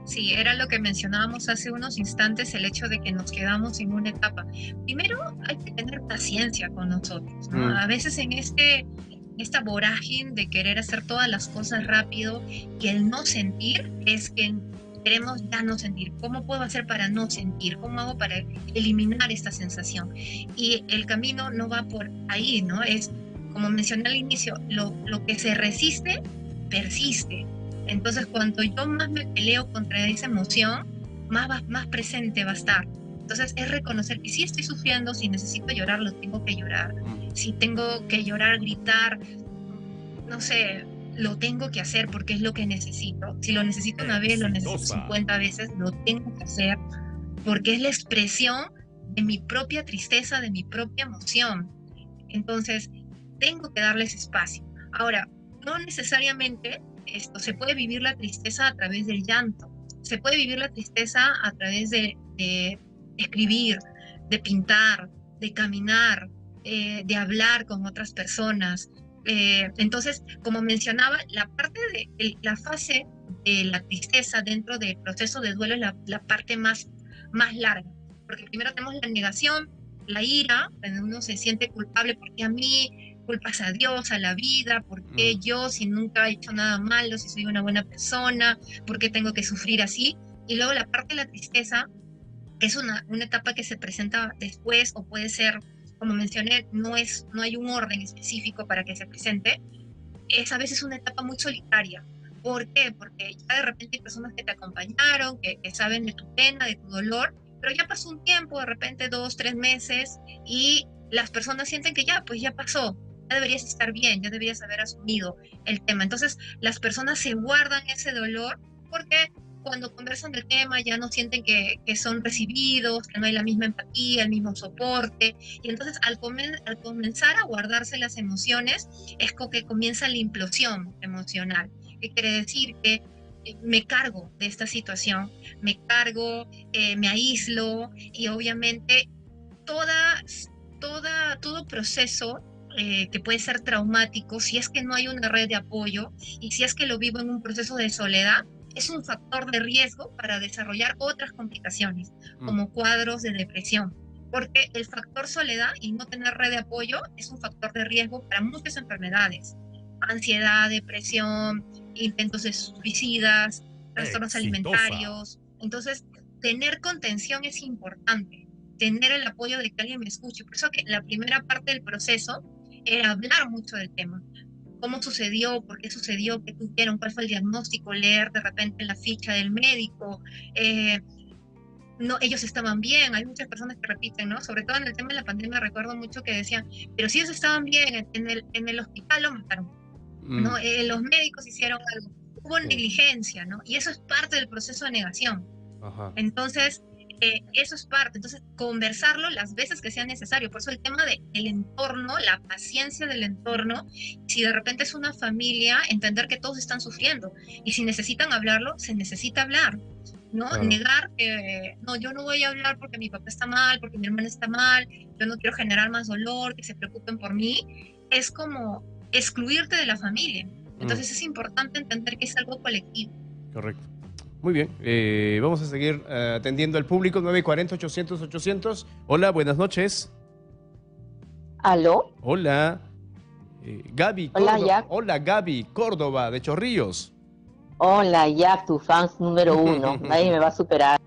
S3: Sí, era lo que mencionábamos hace unos instantes, el hecho de que nos quedamos en una etapa. Primero hay que tener paciencia con nosotros, ¿no? A veces en esta vorágine de querer hacer todas las cosas rápido y el no sentir es que queremos ya no sentir. ¿Cómo puedo hacer para no sentir? ¿Cómo hago para eliminar esta sensación? Y el camino no va por ahí, ¿no? Es, como mencioné al inicio, lo que se resiste, persiste. Entonces, cuando yo más me peleo contra esa emoción, más presente va a estar. Entonces, es reconocer que si estoy sufriendo, si necesito llorar, lo tengo que llorar. Si tengo que llorar, gritar, no sé, lo tengo que hacer porque es lo que necesito. Si lo necesito una vez, lo necesito 50 veces, lo tengo que hacer porque es la expresión de mi propia tristeza, de mi propia emoción. Entonces, tengo que darles espacio. Ahora, no necesariamente se puede vivir la tristeza a través del llanto, se puede vivir la tristeza a través de escribir, de pintar, de caminar, de hablar con otras personas. Entonces, como mencionaba, la parte de la fase de la tristeza dentro del proceso de duelo es la parte más larga, porque primero tenemos la negación, la ira, cuando uno se siente culpable, porque a mí, culpas a Dios, a la vida, ¿por qué yo si nunca he hecho nada malo, si soy una buena persona, por qué tengo que sufrir así? Y luego la parte de la tristeza, que es una etapa que se presenta después, o puede ser, como mencioné, no hay un orden específico para que se presente, es a veces una etapa muy solitaria. ¿Por qué? Porque ya de repente hay personas que te acompañaron, que saben de tu pena, de tu dolor, pero ya pasó un tiempo, de repente 2, 3 meses, y las personas sienten que ya pasó, ya deberías estar bien, ya deberías haber asumido el tema. Entonces, las personas se guardan ese dolor porque cuando conversan del tema ya no sienten que son recibidos, que no hay la misma empatía, el mismo soporte. Y entonces, al comenzar a guardarse las emociones, es como que comienza la implosión emocional. ¿Qué quiere decir? Que me cargo de esta situación, me aíslo, y obviamente todo proceso que puede ser traumático, si es que no hay una red de apoyo y si es que lo vivo en un proceso de soledad, es un factor de riesgo para desarrollar otras complicaciones, como cuadros de depresión. Porque el factor soledad y no tener red de apoyo es un factor de riesgo para muchas enfermedades. Ansiedad, depresión, intentos de suicidas, trastornos alimentarios. Entonces, tener contención es importante, tener el apoyo de que alguien me escuche. Por eso que la primera parte del proceso era hablar mucho del tema. cómo sucedió, por qué sucedió, qué tuvieron, cuál fue el diagnóstico, leer de repente la ficha del médico. No, ellos estaban bien, hay muchas personas que repiten, ¿no? Sobre todo en el tema de la pandemia recuerdo mucho que decían, pero si ellos estaban bien, en el hospital lo mataron, ¿no? Los médicos hicieron algo, hubo negligencia, ¿no? Y eso es parte del proceso de negación.
S1: Ajá.
S3: Entonces, eso es parte, entonces conversarlo las veces que sea necesario, por eso el tema del entorno, la paciencia del entorno, si de repente es una familia, entender que todos están sufriendo, y si necesitan hablarlo, se necesita hablar. ¿No?
S1: Claro.
S3: Negar que no, yo no voy a hablar porque mi papá está mal, porque mi hermana está mal, yo no quiero generar más dolor, que se preocupen por mí, es como excluirte de la familia. Entonces es importante entender que es algo colectivo.
S1: Correcto. Muy bien, vamos a seguir atendiendo al público. 940-800-800. Hola, buenas noches.
S7: ¿Aló?
S1: Hola. Gaby
S7: Hola,
S1: Córdoba.
S7: Jack.
S1: Hola, Gaby Córdoba, de Chorrillos.
S7: Hola, Jack, tu fans número 1. Nadie me va a superar.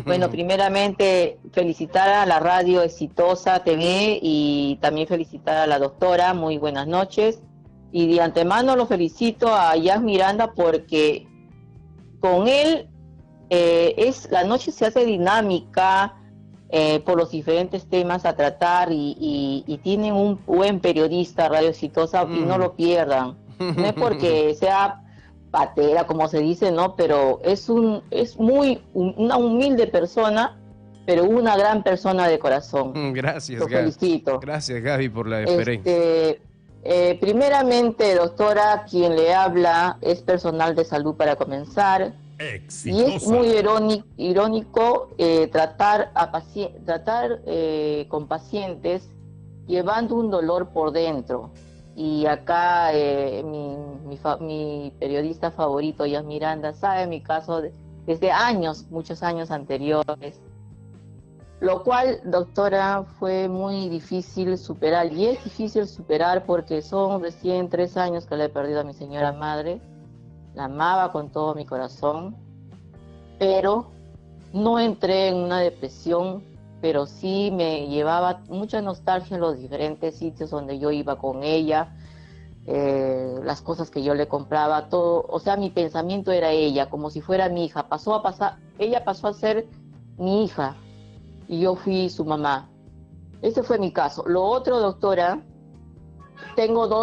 S7: Bueno, primeramente felicitar a la radio Exitosa TV y también felicitar a la doctora. Muy buenas noches. Y de antemano lo felicito a Jack Miranda porque con él la noche se hace dinámica por los diferentes temas a tratar y tienen un buen periodista, Radio Exitosa, y no lo pierdan. No es porque sea patera, como se dice, ¿no? Pero es una humilde persona, pero una gran persona de corazón.
S1: Gracias,
S7: Lo
S1: Gaby.
S7: felicito.
S1: Gracias, Gaby, por la deferencia.
S7: Primeramente, doctora, quien le habla es personal de salud para comenzar.
S4: Exitosa.
S7: Y es muy irónico tratar con pacientes llevando un dolor por dentro. Y acá mi periodista favorito, Yas Miranda, sabe mi caso desde años, muchos años anteriores. Lo cual, doctora, fue muy difícil superar. Y es difícil superar porque son recién 3 años que le he perdido a mi señora madre. La amaba con todo mi corazón, pero no entré en una depresión, pero sí me llevaba mucha nostalgia en los diferentes sitios donde yo iba con ella, las cosas que yo le compraba, todo, o sea, mi pensamiento era ella, como si fuera mi hija. Ella pasó a ser mi hija y yo fui su mamá. Ese fue mi caso. Lo otro, doctora, tengo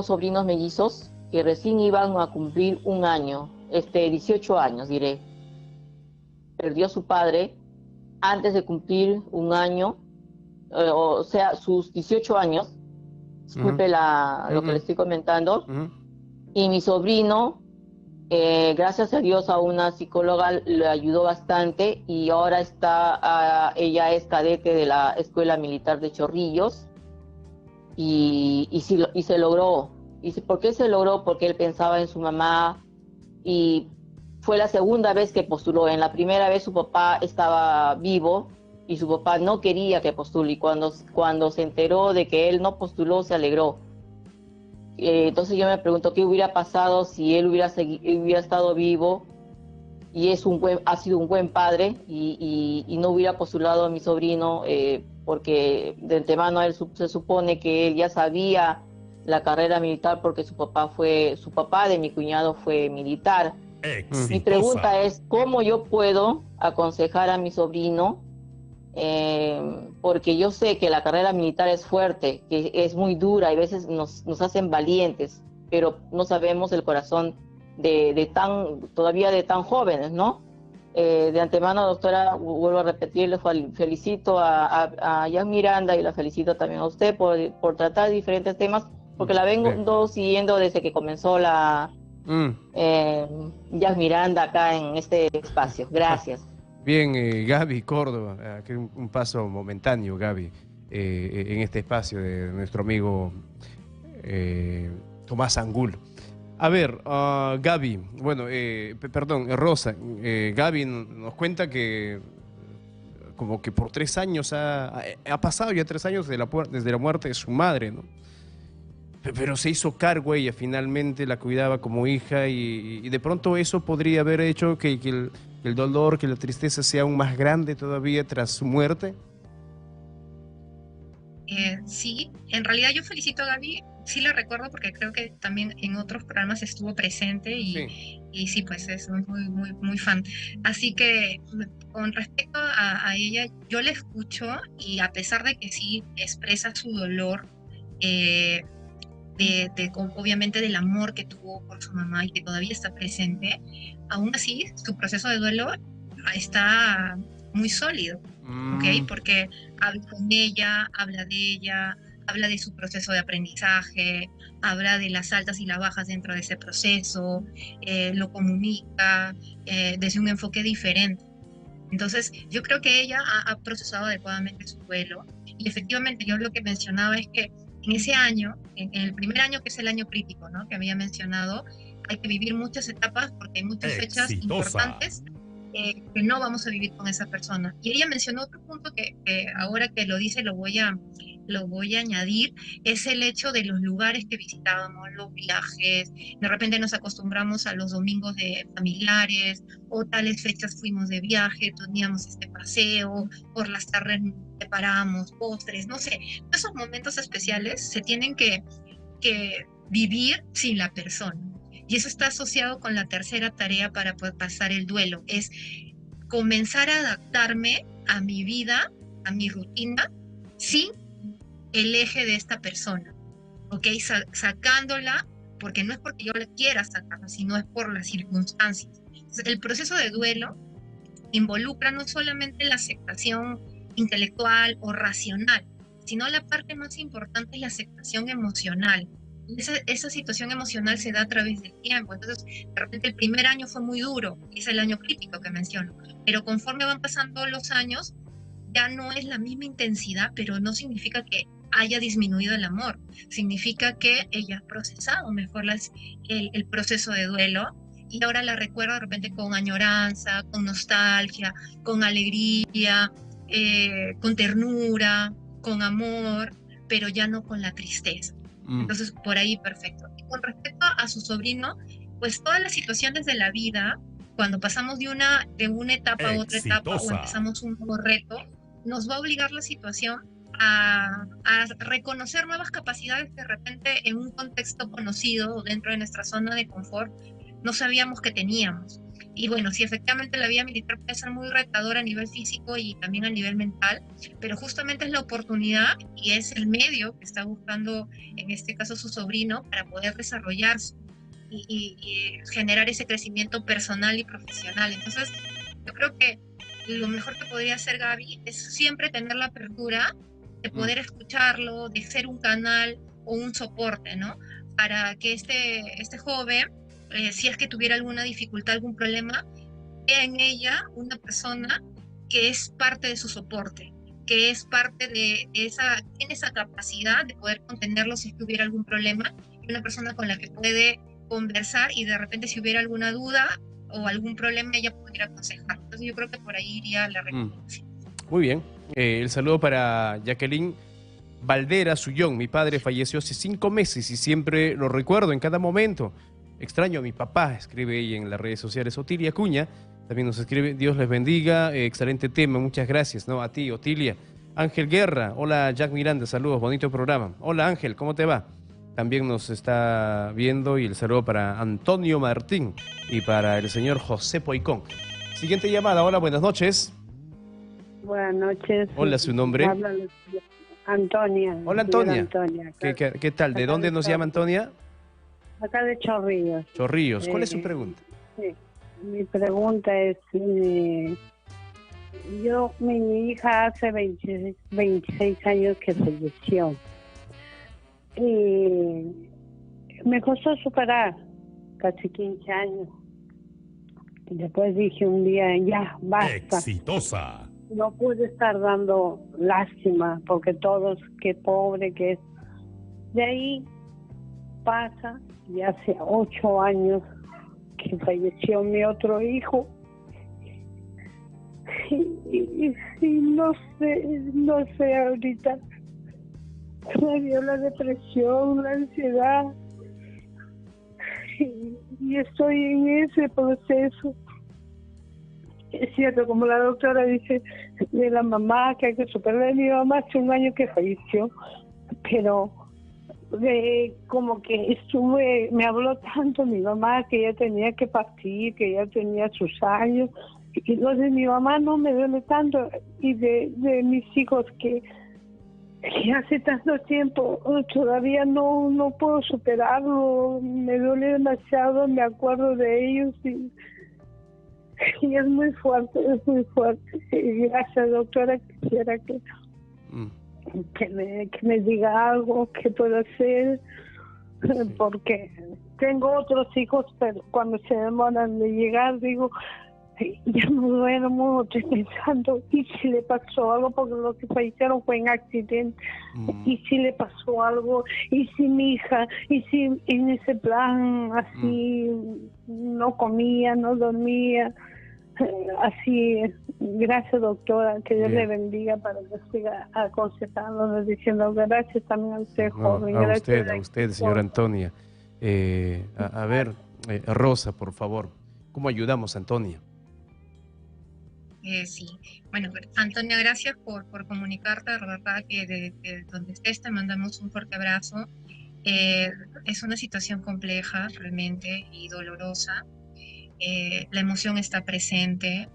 S7: sobrinos mellizos que recién iban a cumplir 18 años, diré. Perdió a su padre antes de cumplir 1 año, o sea, sus 18 años, disculpe lo que le estoy comentando, y mi sobrino, gracias a Dios a una psicóloga le ayudó bastante y ahora ella es cadete de la Escuela Militar de Chorrillos y se logró. ¿Y por qué se logró? Porque él pensaba en su mamá y fue la segunda vez que postuló. En la primera vez su papá estaba vivo y su papá no quería que postule. Y cuando se enteró de que él no postuló, se alegró. Entonces yo me pregunto qué hubiera pasado si él hubiera estado vivo y ha sido un buen padre y no hubiera postulado a mi sobrino, porque de antemano él se supone que él ya sabía la carrera militar porque su papá de mi cuñado fue militar.
S4: Exitosa.
S7: Mi pregunta es, ¿cómo yo puedo aconsejar a mi sobrino? Porque yo sé que la carrera militar es fuerte, que es muy dura y a veces nos hacen valientes, pero no sabemos el corazón todavía de tan jóvenes, ¿no? De antemano, doctora, vuelvo a repetirle, felicito a Jan Miranda y la felicito también a usted por tratar diferentes temas, porque la vengo siguiendo desde que comenzó Jan Miranda acá en este espacio. Gracias.
S1: Bien, Gaby Córdoba, aquí un paso momentáneo, Gaby, en este espacio de nuestro amigo Tomás Angulo. A ver, Gaby, bueno, Rosa, Gaby nos cuenta que como que por 3 años ha pasado ya 3 años desde la muerte de su madre, ¿no? Pero se hizo cargo ella, finalmente la cuidaba como hija y de pronto eso podría haber hecho que el dolor, que la tristeza sea aún más grande todavía tras su muerte.
S3: Sí, en realidad yo felicito a Gaby, sí la recuerdo porque creo que también en otros programas estuvo presente y sí, pues es muy fan. Así que con respecto a ella, yo la escucho y a pesar de que sí expresa su dolor, eh, obviamente del amor que tuvo por su mamá y que todavía está presente, aún así su proceso de duelo está muy sólido, ¿ok? Porque habla con ella, habla de su proceso de aprendizaje, habla de las altas y las bajas dentro de ese proceso, lo comunica desde un enfoque diferente. Entonces, yo creo que ella ha procesado adecuadamente su duelo y efectivamente yo lo que mencionaba es que en ese año, en el primer año que es el año crítico, ¿no? Que había mencionado, hay que vivir muchas etapas porque hay muchas fechas importantes que no vamos a vivir con esa persona. Y ella mencionó otro punto que ahora que lo dice lo voy a añadir, es el hecho de los lugares que visitábamos, los viajes, de repente nos acostumbramos a los domingos de familiares, o tales fechas fuimos de viaje, teníamos este paseo, por las tardes preparábamos postres, no sé, esos momentos especiales se tienen que vivir sin la persona. Y eso está asociado con la tercera tarea para poder pasar el duelo, es comenzar a adaptarme a mi vida, a mi rutina, sin el eje de esta persona, ¿ok? Sacándola, porque no es porque yo la quiera sacarla, sino es por las circunstancias. Entonces, el proceso de duelo involucra no solamente la aceptación intelectual o racional, sino la parte más importante es la aceptación emocional. Esa situación emocional se da a través del tiempo. Entonces, de repente el primer año fue muy duro, es el año crítico que menciono, pero conforme van pasando los años, ya no es la misma intensidad, pero no significa que haya disminuido el amor. Significa que ella ha procesado mejor el proceso de duelo y ahora la recuerda de repente con añoranza, con nostalgia, con alegría, con ternura, con amor, pero ya no con la tristeza. Entonces, por ahí perfecto. Y con respecto a su sobrino, pues todas las situaciones de la vida, cuando pasamos de una etapa a otra etapa o empezamos un nuevo reto, nos va a obligar la situación a reconocer nuevas capacidades que de repente en un contexto conocido o dentro de nuestra zona de confort no sabíamos que teníamos. Y bueno, sí, efectivamente la vida militar puede ser muy retadora a nivel físico y también a nivel mental, pero justamente es la oportunidad y es el medio que está buscando, en este caso su sobrino, para poder desarrollarse y generar ese crecimiento personal y profesional. Entonces, yo creo que lo mejor que podría hacer Gaby es siempre tener la apertura de poder escucharlo, de ser un canal o un soporte, ¿no? Para que este joven, si es que tuviera alguna dificultad, algún problema, vea en ella una persona que es parte de su soporte, que es parte de tiene esa capacidad de poder contenerlo si es que hubiera algún problema, y una persona con la que puede conversar y de repente si hubiera alguna duda o algún problema ella pudiera aconsejar. Entonces yo creo que por ahí iría la recomendación.
S1: Muy bien. El saludo para Jacqueline Valdera Sullón. Mi padre falleció hace 5 meses y siempre lo recuerdo en cada momento. Extraño a mi papá, escribe ella en las redes sociales. Otilia Cuña también nos escribe, Dios les bendiga, excelente tema, muchas gracias, ¿no? A ti, Otilia. Ángel Guerra, hola Jack Miranda, saludos, bonito programa. Hola Ángel, ¿cómo te va? También nos está viendo y el saludo para Antonio Martín y para el señor José Poicón. Siguiente llamada, hola, buenas noches.
S2: Buenas noches.
S1: Hola, ¿su nombre?
S2: Antonia.
S1: Hola Antonia.
S2: Antonia.
S1: ¿Qué tal? ¿De dónde nos llama Antonia?
S2: Acá de Chorrillos.
S1: Chorrillos. ¿Cuál es su pregunta?
S2: Sí. Mi pregunta es, mi hija hace 26 años que falleció. Y me costó superar casi 15 años. Y después dije un día, ya, basta.
S4: Exitosa.
S2: No pude estar dando lástima, porque todos, qué pobre que es. De ahí pasa, y hace 8 años que falleció mi otro hijo. Y no sé ahorita. Me dio la depresión, la ansiedad. Y estoy en ese proceso. Es cierto, como la doctora dice, de la mamá que hay que superar. Mi mamá hace 1 año que falleció, pero como que me habló tanto mi mamá que ella tenía que partir, que ella tenía sus años, y lo de mi mamá no me duele tanto, y de mis hijos que hace tanto tiempo todavía no puedo superarlo, me duele demasiado, me acuerdo de ellos y es muy fuerte, es muy fuerte. Y gracias, doctora, quisiera que me diga algo que puedo hacer, porque tengo otros hijos, pero cuando se demoran de llegar digo, ya no duermo, estoy pensando, ¿y si le pasó algo? Porque lo que fallecieron fue en accidente. ¿Y si le pasó algo? ¿Y si mi hija? ¿Y si en ese plan así no comía, no dormía? Así, gracias, doctora, que Dios le bendiga, para que siga aconsejándonos, diciendo gracias también a usted, joven.
S1: A usted, señora Antonia. A ver, Rosa, por favor, ¿cómo ayudamos a Antonia?
S3: Sí, bueno, Antonia, gracias por comunicarte, de verdad que de donde estés te mandamos un fuerte abrazo. Es una situación compleja realmente y dolorosa. La emoción está presente,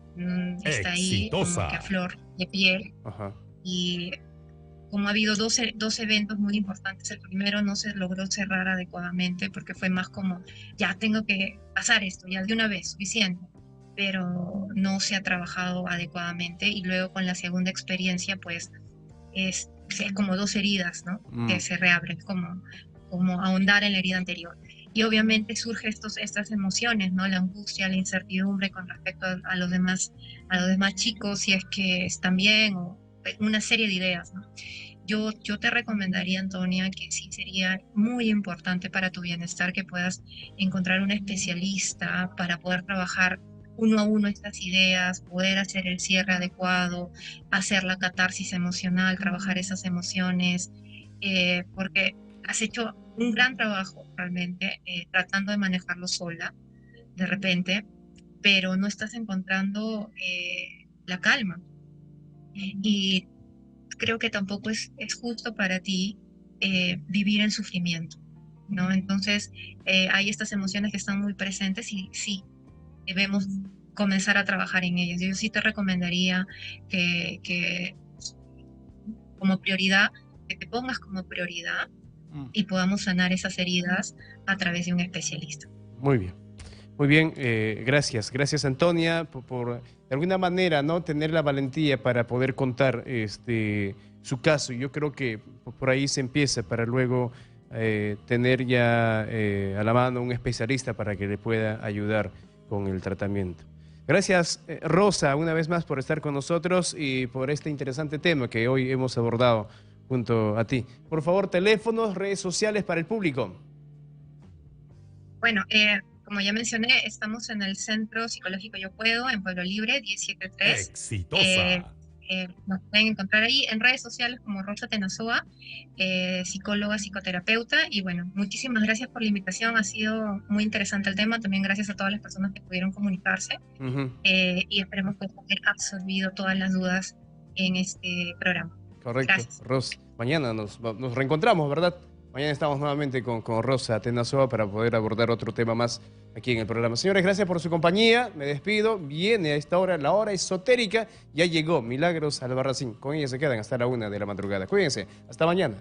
S3: está ahí como que a flor de piel.
S1: Ajá.
S3: Y como ha habido dos eventos muy importantes, el primero no se logró cerrar adecuadamente porque fue más como, ya tengo que pasar esto, ya de una vez, suficiente, pero no se ha trabajado adecuadamente, y luego con la segunda experiencia pues es como dos heridas, ¿no? Que se reabren, como ahondar en la herida anterior. Y obviamente surgen estas emociones, ¿no? La angustia, la incertidumbre con respecto a los demás chicos, si es que están bien, o una serie de ideas, ¿no? Yo te recomendaría, Antonia, que sí sería muy importante para tu bienestar que puedas encontrar un especialista para poder trabajar uno a uno estas ideas, poder hacer el cierre adecuado, hacer la catarsis emocional, trabajar esas emociones, porque has hecho un gran trabajo realmente tratando de manejarlo sola de repente, pero no estás encontrando la calma. Y creo que tampoco es justo para ti vivir en sufrimiento, ¿no? Entonces hay estas emociones que están muy presentes y sí, debemos comenzar a trabajar en ellas. Yo sí te recomendaría que como prioridad, que te pongas como prioridad y podamos sanar esas heridas a través de un especialista.
S1: Muy bien. Muy bien, gracias. Gracias, Antonia, por de alguna manera, ¿no?, tener la valentía para poder contar su caso. Yo creo que por ahí se empieza, para luego tener ya a la mano un especialista para que le pueda ayudar con el tratamiento. Gracias, Rosa, una vez más por estar con nosotros y por este interesante tema que hoy hemos abordado junto a ti. Por favor, teléfonos, redes sociales para el público.
S3: Bueno, como ya mencioné, estamos en el Centro Psicológico Yo Puedo, en Pueblo Libre, 173.
S4: ¡Exitosa!
S3: Nos pueden encontrar ahí en redes sociales como Rosa Tenasoa, psicóloga, psicoterapeuta. Y bueno, muchísimas gracias por la invitación, ha sido muy interesante el tema. También gracias a todas las personas que pudieron comunicarse. Y esperemos que haber absorbido todas las dudas en este programa.
S1: Correcto.
S3: Gracias.
S1: Rosa, mañana nos reencontramos, ¿verdad? Mañana estamos nuevamente con Rosa Tenasoa para poder abordar otro tema más aquí en el programa. Señores, gracias por su compañía. Me despido. Viene a esta hora la hora esotérica. Ya llegó Milagros Albarracín. Con ella se quedan hasta la 1 de la madrugada. Cuídense. Hasta mañana.